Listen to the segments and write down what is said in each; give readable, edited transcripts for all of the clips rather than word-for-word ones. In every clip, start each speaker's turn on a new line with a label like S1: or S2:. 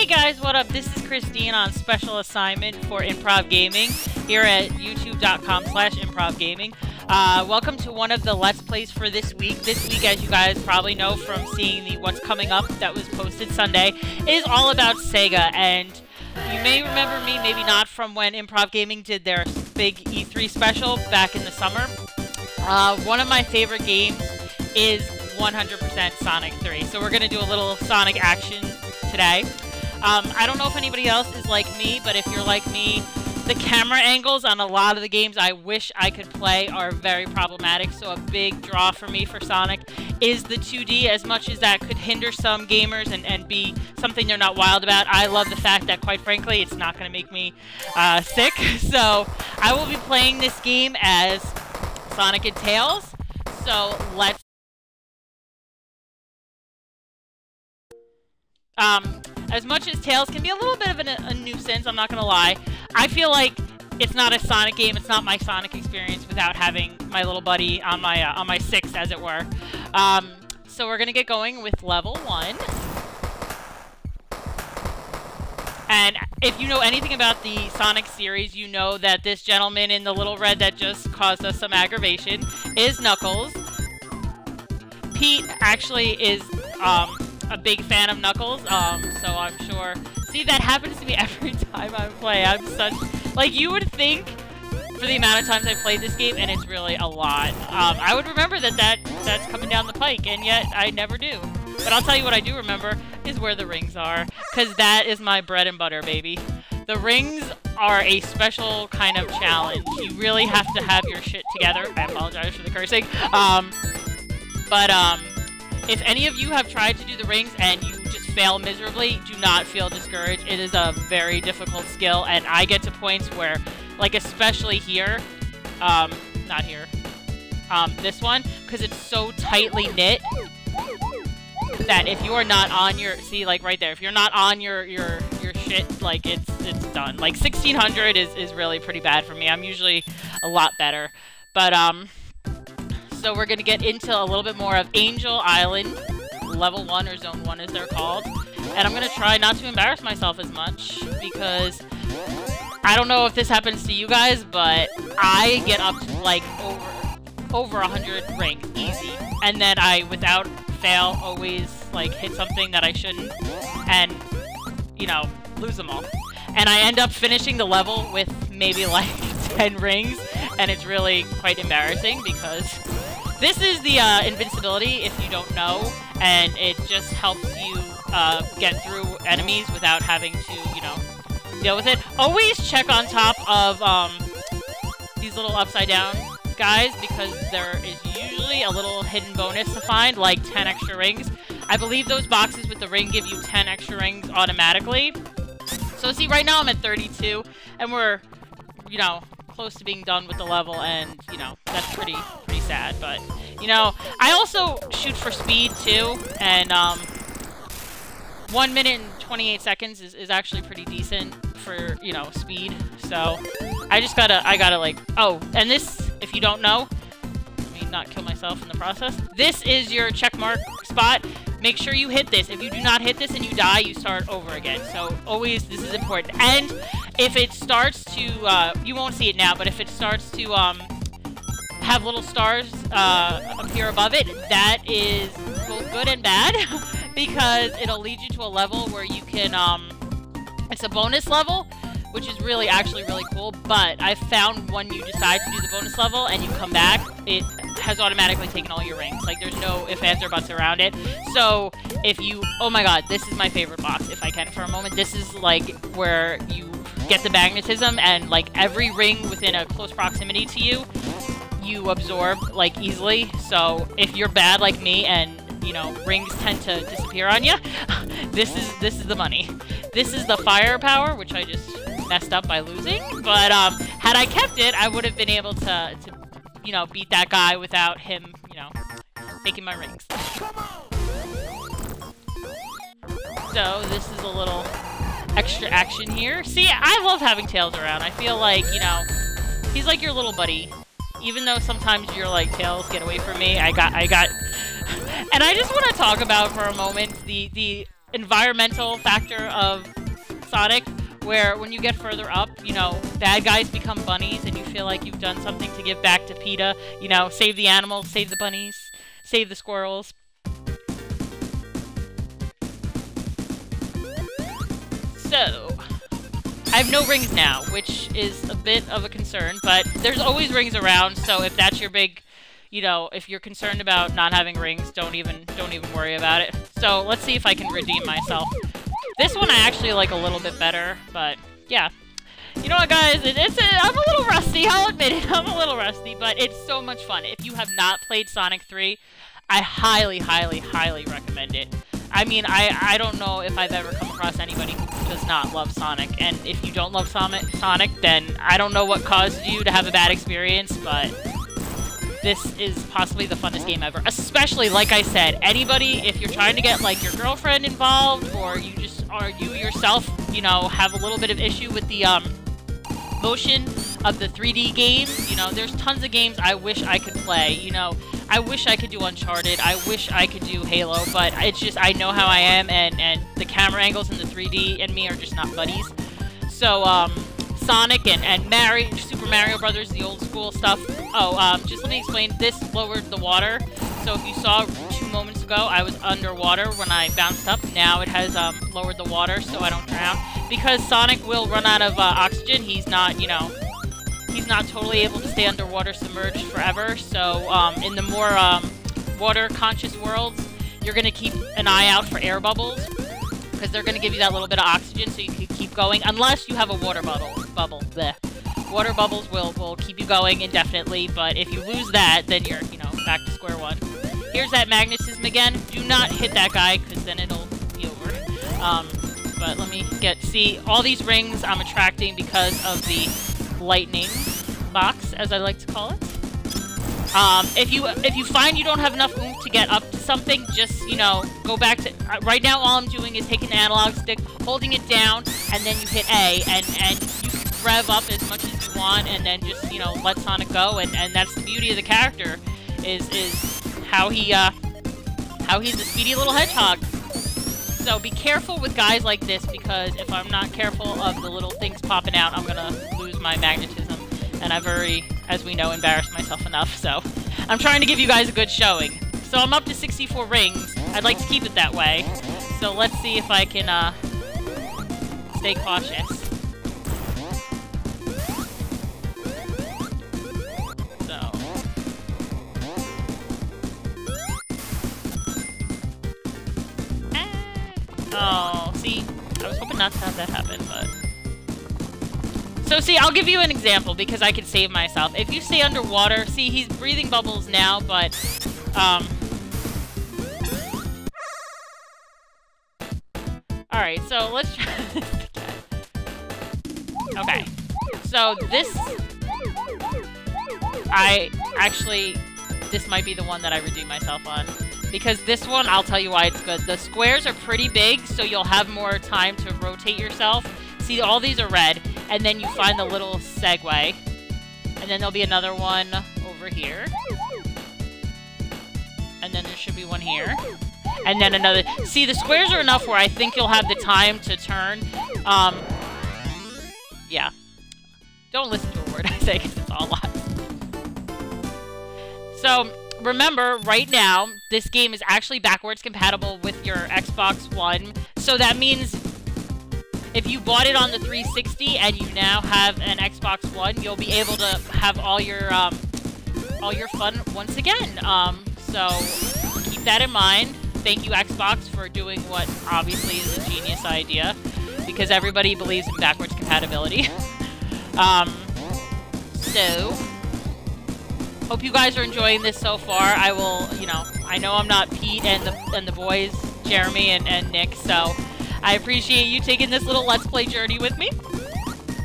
S1: Hey guys, what up? This is Christine on special assignment for Improv Gaming here at youtube.com/improvgaming. Welcome to one of the Let's Plays for this week. This week, as you guys probably know from seeing the What's Coming Up that was posted Sunday, is all about Sega. And you may remember me, maybe not, from when Improv Gaming did their big E3 special back in the summer. One of my favorite games is 100% Sonic 3. So we're going to do a little Sonic action today. I don't know if anybody else is like me, but if you're like me, the camera angles on a lot of the games I wish I could play are very problematic. So a big draw for me for Sonic is the 2D, as much as that could hinder some gamers and be something they're not wild about. I love the fact that, quite frankly, it's not going to make me sick. So I will be playing this game as Sonic and Tails. So let's as much as Tails can be a little bit of a nuisance, I'm not gonna lie, I feel like it's not a Sonic game, it's not my Sonic experience without having my little buddy on my six, as it were. So we're gonna get going with level 1. And if you know anything about the Sonic series, you know that this gentleman in the little red that just caused us some aggravation is Knuckles. Pete actually is, a big fan of Knuckles, so I'm sure. See, that happens to me every time I play. I'm such, like, you would think for the amount of times I played this game, and it's really a lot. I would remember that's coming down the pike, and yet I never do. But I'll tell you what I do remember is where the rings are, because that is my bread and butter, baby. The rings are a special kind of challenge. You really have to have your shit together. I apologize for the cursing. If any of you have tried to do the rings and you just fail miserably, do not feel discouraged. It is a very difficult skill, and I get to points where, like, especially here, not here, this one, because it's so tightly knit that if you are not on your, see, like right there, if you're not on your shit, like, it's done. Like, 1600 is really pretty bad for me. I'm usually a lot better. But, so we're going to get into a little bit more of Angel Island, Level 1, or Zone 1 as they're called. And I'm going to try not to embarrass myself as much, because I don't know if this happens to you guys, but I get up to, like, over 100 rings, easy. And then I, without fail, always, like, hit something that I shouldn't, and, you know, lose them all. And I end up finishing the level with maybe, like, 10 rings, and it's really quite embarrassing, because this is the invincibility, if you don't know, and it just helps you get through enemies without having to, you know, deal with it. Always check on top of these little upside down guys, because there is usually a little hidden bonus to find, like 10 extra rings. I believe those boxes with the ring give you 10 extra rings automatically. So see, right now I'm at 32, and we're, you know, close to being done with the level, and, you know, that's pretty sad. But, you know, I also shoot for speed too, and 1 minute and 28 seconds is actually pretty decent for, you know, speed. So I gotta like, oh, and this, if you don't know, let me not kill myself in the process, this is your check mark spot. Make sure you hit this. If you do not hit this and you die, you start over again. So always, this is important. And if it starts to, you won't see it now, but if it starts to have little stars appear above it, that is both good and bad, because it'll lead you to a level where you can, it's a bonus level, which is really, actually really cool. But I found when you decide to do the bonus level and you come back, it has automatically taken all your rings. Like, there's no ifs, ands, or buts around it. So if you, oh my god, this is my favorite box, if I can for a moment. This is, like, where you get the magnetism, and, like, every ring within a close proximity to you, you absorb, like, easily. So if you're bad like me and, you know, rings tend to disappear on you, this is the money. This is the firepower, which I just messed up by losing. But had I kept it, I would have been able to, you know, beat that guy without him, you know, taking my rings. So this is a little extra action here. See, I love having Tails around. I feel like, you know, he's like your little buddy. Even though sometimes you're like, Tails, get away from me. I got, and I just want to talk about for a moment the environmental factor of Sonic, where when you get further up, you know, bad guys become bunnies, and you feel like you've done something to give back to PETA. You know, save the animals, save the bunnies, save the squirrels. So, I have no rings now, which is a bit of a concern, but there's always rings around, so if that's your big, you know, if you're concerned about not having rings, don't even worry about it. So, let's see if I can redeem myself. This one I actually like a little bit better, but yeah. You know what, guys? I'm a little rusty, I'll admit it. I'm a little rusty, but it's so much fun. If you have not played Sonic 3, I highly, highly, highly recommend it. I mean, I don't know if I've ever come across anybody who does not love Sonic, and if you don't love Sonic, then I don't know what caused you to have a bad experience, but this is possibly the funnest game ever. Especially, like I said, anybody, if you're trying to get, like, your girlfriend involved, or you yourself, you know, have a little bit of issue with the, motion of the 3D games, you know, there's tons of games I wish I could play, you know. I wish I could do Uncharted, I wish I could do Halo, but it's just, I know how I am, and the camera angles in the 3D and me are just not buddies. So, Sonic and Super Mario Brothers, the old school stuff. Oh, just let me explain, this lowered the water. So if you saw 2 moments ago, I was underwater when I bounced up. Now it has, lowered the water so I don't drown. Because Sonic will run out of, oxygen, he's not, you know, he's not totally able to stay underwater submerged forever, so in the more water-conscious worlds, you're going to keep an eye out for air bubbles, because they're going to give you that little bit of oxygen so you can keep going, unless you have a water bubble. Bleh. Water bubbles will keep you going indefinitely, but if you lose that, then you're, you know, back to square one. Here's that magnetism again. Do not hit that guy, because then it'll be over. But let me see, all these rings I'm attracting because of the lightning box, as I like to call it. If you find you don't have enough oomph to get up to something, just, you know, go back to, right now all I'm doing is taking the analog stick, holding it down, and then you hit A, and you can rev up as much as you want, and then just, you know, let Sonic go, and that's the beauty of the character, is how he's a speedy little hedgehog. So be careful with guys like this, because if I'm not careful of the little things popping out, I'm gonna lose my magnetism. And I've already, as we know, embarrassed myself enough, so I'm trying to give you guys a good showing. So I'm up to 64 rings. I'd like to keep it that way. So let's see if I can stay cautious. So. Oh, see? I was hoping not to have that happen, but... So, see, I'll give you an example, because I can save myself. If you stay underwater, see, he's breathing bubbles now, but, Alright, so let's try this again. Okay. So, this... This might be the one that I redeem myself on. Because this one, I'll tell you why it's good. The squares are pretty big, so you'll have more time to rotate yourself. See, all these are red, and then you find the little segue. And then there'll be another one over here. And then there should be one here. And then another... See, the squares are enough where I think you'll have the time to turn. Yeah. Don't listen to a word I say, because it's all lies. So... Remember, right now, this game is actually backwards compatible with your Xbox One, so that means if you bought it on the 360 and you now have an Xbox One, you'll be able to have all your fun once again. So keep that in mind. Thank you, Xbox, for doing what obviously is a genius idea, because everybody believes in backwards compatibility. So... Hope you guys are enjoying this so far. I will, you know, I know I'm not Pete and the boys, Jeremy and Nick, so I appreciate you taking this little Let's Play journey with me.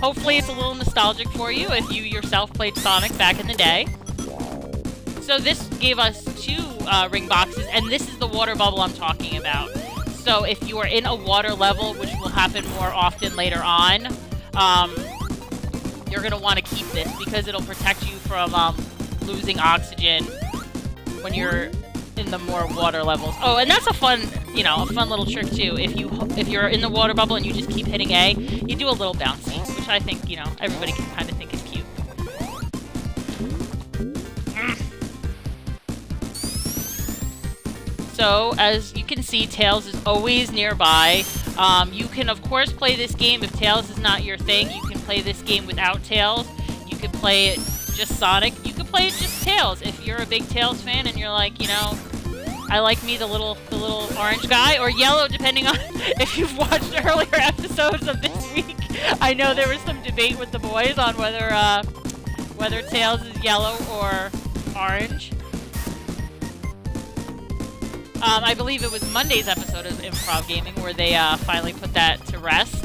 S1: Hopefully it's a little nostalgic for you if you yourself played Sonic back in the day. So this gave us 2 ring boxes, and this is the water bubble I'm talking about. So if you are in a water level, which will happen more often later on, you're going to want to keep this, because it'll protect you from... losing oxygen when you're in the more water levels. Oh, and that's a fun you know, a fun little trick too. If you're in the water bubble and you just keep hitting A, you do a little bouncy, which I think, you know, everybody can kind of think is cute. So, as you can see, Tails is always nearby. You can, of course, play this game. If Tails is not your thing, you can play this game without Tails. You can play it just Sonic. You can play it just Tails. If you're a big Tails fan and you're like, you know, I like me the little orange guy, or yellow, depending on if you've watched earlier episodes of this week. I know there was some debate with the boys on whether Tails is yellow or orange. I believe it was Monday's episode of Improv Gaming where they finally put that to rest.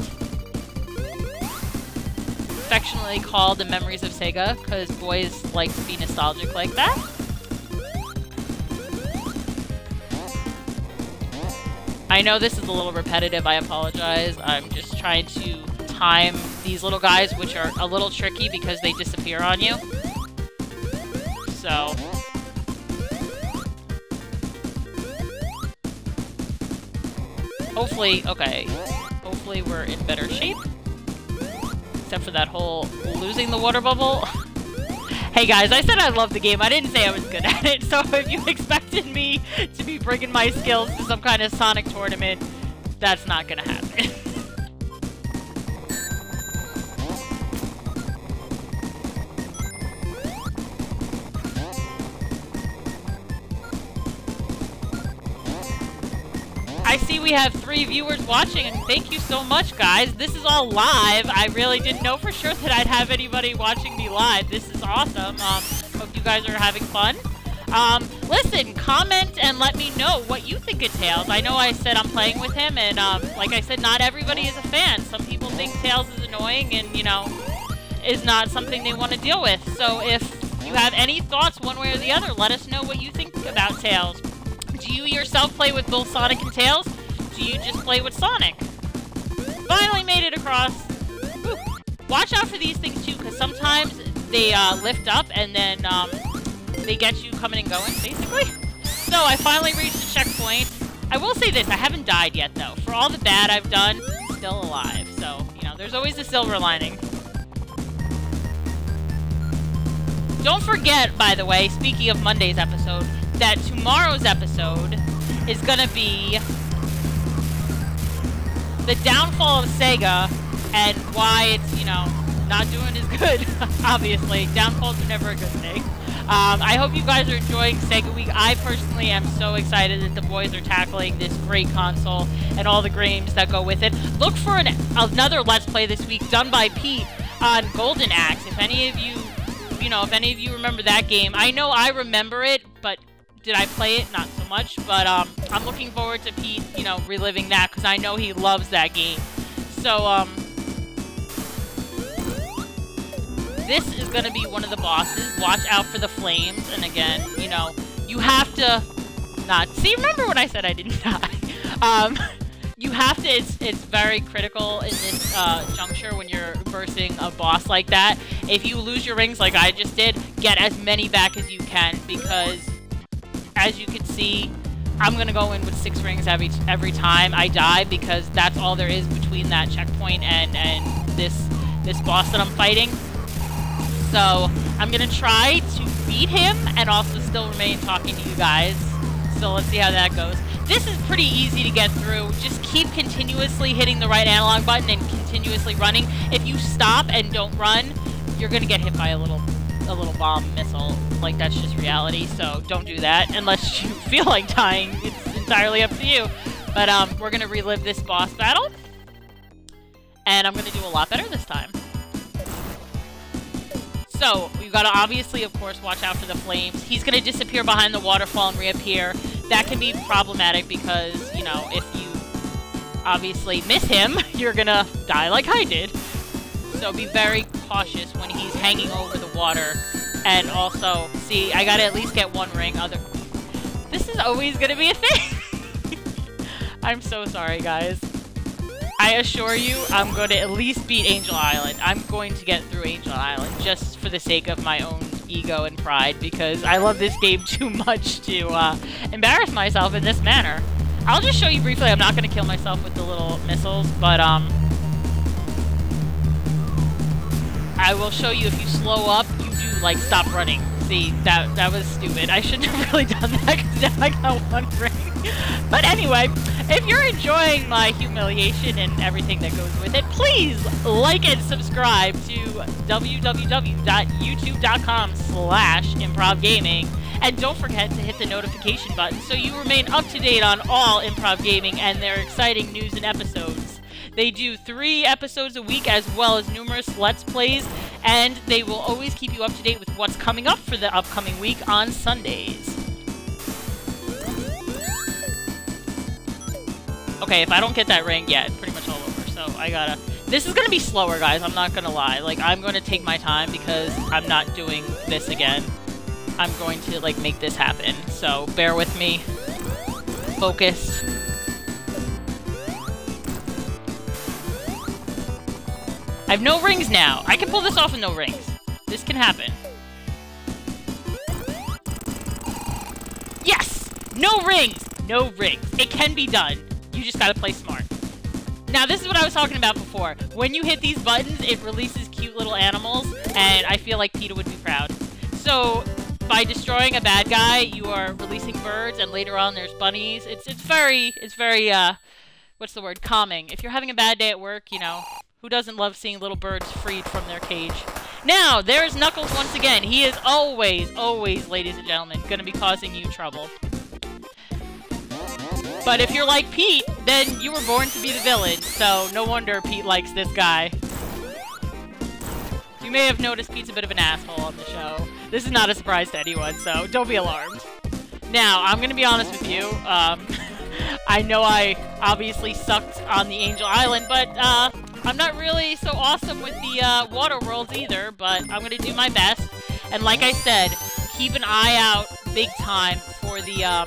S1: Affectionately called the Memories of Sega, because boys like to be nostalgic like that. I know this is a little repetitive, I apologize. I'm just trying to time these little guys, which are a little tricky because they disappear on you. So... hopefully, okay, hopefully we're in better shape. Except for that whole losing the water bubble. Hey guys, I said I love the game. I didn't say I was good at it. So if you expected me to be bringing my skills to some kind of Sonic tournament, that's not gonna happen. I see we have 3 viewers watching, and thank you so much, guys. This is all live. I really didn't know for sure that I'd have anybody watching me live. This is awesome. Hope you guys are having fun. Listen, comment and let me know what you think of Tails. I know I said I'm playing with him, and like I said, not everybody is a fan. Some people think Tails is annoying and, you know, is not something they want to deal with. So if you have any thoughts one way or the other, let us know what you think about Tails. Do you yourself play with both Sonic and Tails? Do you just play with Sonic? Finally made it across. Whew. Watch out for these things too, because sometimes they lift up and then they get you coming and going, basically. So I finally reached the checkpoint. I will say this, I haven't died yet though. For all the bad I've done, still alive. So, you know, there's always a silver lining. Don't forget, by the way, speaking of Monday's episode, that tomorrow's episode is gonna be the downfall of Sega and why it's, you know, not doing as good. Obviously, downfalls are never a good thing. I hope you guys are enjoying Sega Week. I personally am so excited that the boys are tackling this great console and all the games that go with it. Look for another Let's Play this week done by Pete on Golden Axe. If any of you, if any of you remember that game, I know I remember it, but did I play it? Not so much, but I'm looking forward to Pete, reliving that because I know he loves that game. So, this is going to be one of the bosses. Watch out for the flames, and again, you have to not... See, remember when I said I didn't die? You have to... It's very critical in this juncture when you're versing a boss like that. If you lose your rings like I just did, get as many back as you can, because as you can see, I'm going to go in with 6 rings every time I die, because that's all there is between that checkpoint and this boss that I'm fighting. So, I'm going to try to beat him and also still remain talking to you guys. So, let's see how that goes. This is pretty easy to get through. Just keep continuously hitting the right analog button and continuously running. If you stop and don't run, you're going to get hit by a little bomb missile. Like, that's just reality, so don't do that unless you feel like dying. It's entirely up to you. But we're going to relive this boss battle. And I'm going to do a lot better this time. So, we've got to obviously, of course, watch out for the flames. He's going to disappear behind the waterfall and reappear. That can be problematic because, if you obviously miss him, you're going to die like I did. So be very cautious when he's hanging over the water. And also, see, I got to at least get 1 ring. This is always going to be a thing. I'm so sorry, guys. I assure you, I'm going to at least beat Angel Island. I'm going to get through Angel Island just for the sake of my own ego and pride, because I love this game too much to embarrass myself in this manner. I'll just show you briefly. I'm not going to kill myself with the little missiles, but I will show you if you slow up, you do, like, stop running. See, that was stupid. I shouldn't have really done that because now I got one ring. But anyway, if you're enjoying my humiliation and everything that goes with it, please like and subscribe to www.youtube.com/improvgaming. And don't forget to hit the notification button so you remain up to date on all Improv Gaming and their exciting news and episodes. They do 3 episodes a week as well as numerous Let's Plays, and they will always keep you up to date with what's coming up for the upcoming week on Sundays. Okay, if I don't get that ring yet, pretty much all over, so I gotta... This is gonna be slower, guys, I'm not gonna lie. Like, I'm gonna take my time because I'm not doing this again. I'm going to, like, make this happen, so bear with me. Focus. I have no rings now. I can pull this off with no rings. This can happen. Yes! No rings! No rings. It can be done. You just gotta play smart. Now, this is what I was talking about before. When you hit these buttons, it releases cute little animals, and I feel like PETA would be proud. So, by destroying a bad guy, you are releasing birds, and later on there's bunnies. It's very, what's the word? Calming. If you're having a bad day at work, you know, who doesn't love seeing little birds freed from their cage? Now, there's Knuckles once again. He is always, ladies and gentlemen, gonna be causing you trouble. But if you're like Pete, then you were born to be the villain, so no wonder Pete likes this guy. You may have noticed Pete's a bit of an asshole on the show. This is not a surprise to anyone, so don't be alarmed. Now, I'm gonna be honest with you. I know I obviously sucked on the Angel Island, but I'm not really so awesome with the water worlds either, but I'm gonna do my best. And like I said, keep an eye out big time for the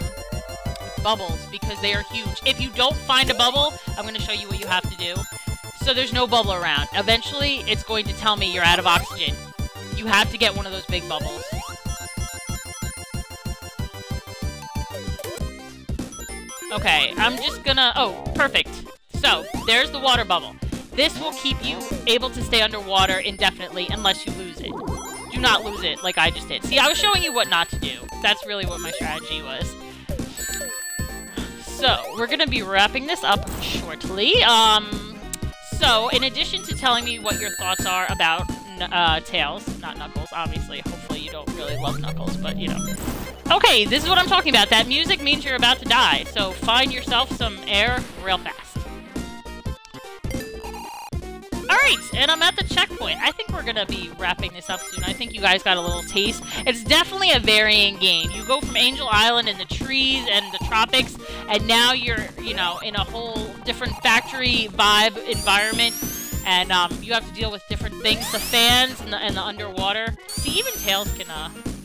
S1: bubbles, because they are huge. If you don't find a bubble, I'm gonna show you what you have to do. So there's no bubble around. Eventually, it's going to tell me you're out of oxygen. You have to get one of those big bubbles. Okay, I'm just gonna... Oh, perfect. So, there's the water bubble. This will keep you able to stay underwater indefinitely unless you lose it. Do not lose it like I just did. See, I was showing you what not to do. That's really what my strategy was. So, we're gonna be wrapping this up shortly. So, in addition to telling me what your thoughts are about Tails, not Knuckles, obviously. Hopefully you don't really love Knuckles, but, you know. Okay, this is what I'm talking about. That music means you're about to die, so find yourself some air real fast. Alright, and I'm at the checkpoint. I think we're gonna be wrapping this up soon. I think you guys got a little taste. It's definitely a varying game. You go from Angel Island and the trees and the tropics, and now you're, you know, in a whole different factory vibe environment, and you have to deal with different things, the fans and the underwater. See, even Tails can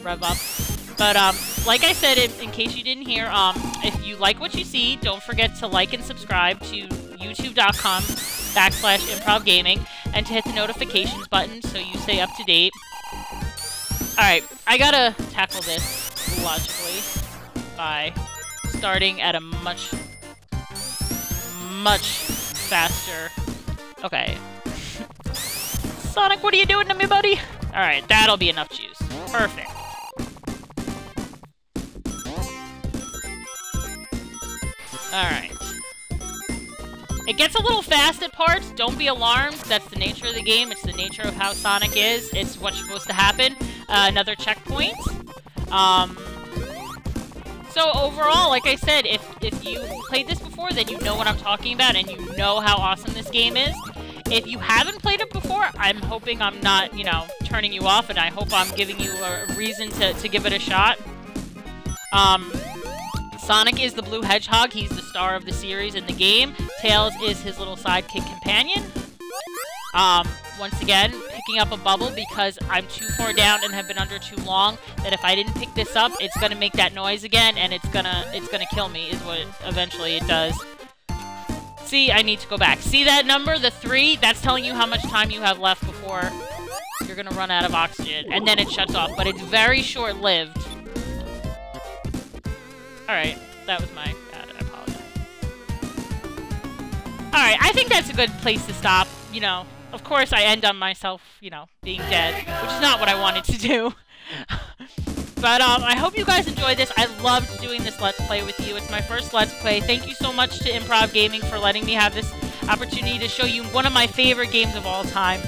S1: rev up. But like I said, in case you didn't hear, if you like what you see, don't forget to like and subscribe to youtube.com/improvgaming and to hit the notifications button so you stay up to date. Alright, I gotta tackle this logically by starting at a much faster... Okay. Sonic, what are you doing to me, buddy? Alright, that'll be enough juice. Perfect. Alright. It gets a little fast at parts. Don't be alarmed. That's the nature of the game. It's the nature of how Sonic is. It's what's supposed to happen. Another checkpoint. So overall, like I said, if you played this before, then you know what I'm talking about and you know how awesome this game is. If you haven't played it before, I'm hoping I'm not, you know, turning you off, and I hope I'm giving you a reason to give it a shot. Sonic is the blue hedgehog. He's the star of the series in the game. Tails is his little sidekick companion. Once again, picking up a bubble because I'm too far down and have been under too long, that if I didn't pick this up, it's gonna make that noise again, and it's gonna kill me, is what eventually it does. See, I need to go back. See that number, the 3? That's telling you how much time you have left before you're gonna run out of oxygen, and then it shuts off, but it's very short-lived. Alright, that was my bad, I apologize. Alright, I think that's a good place to stop. You know, of course I end on myself, you know, being dead, which is not what I wanted to do. But I hope you guys enjoyed this. I loved doing this Let's Play with you. It's my first Let's Play. Thank you so much to Improv Gaming for letting me have this opportunity to show you one of my favorite games of all time.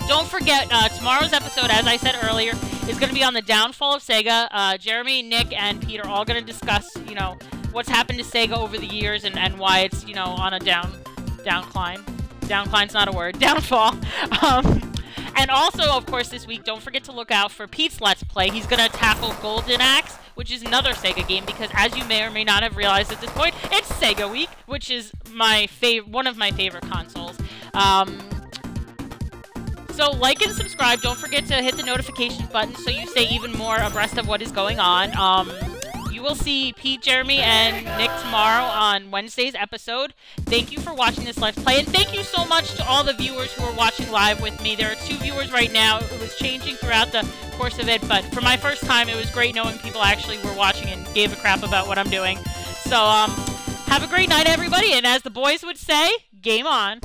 S1: Don't forget, tomorrow's episode, as I said earlier, is going to be on the downfall of Sega. Jeremy, Nick, and Pete are all going to discuss, you know, what's happened to Sega over the years and why it's, you know, on a downcline. Downcline's not a word. Downfall. And also, of course, this week, don't forget to look out for Pete's Let's Play. He's going to tackle Golden Axe, which is another Sega game, because as you may or may not have realized at this point, it's Sega Week, which is one of my favorite consoles. So like and subscribe. Don't forget to hit the notification button so you stay even more abreast of what is going on. You will see Pete, Jeremy, and Nick tomorrow on Wednesday's episode. Thank you for watching this Let's Play, and thank you so much to all the viewers who are watching live with me. There are 2 viewers right now. It was changing throughout the course of it, but for my first time, it was great knowing people actually were watching and gave a crap about what I'm doing. So, have a great night, everybody, and as the boys would say, game on.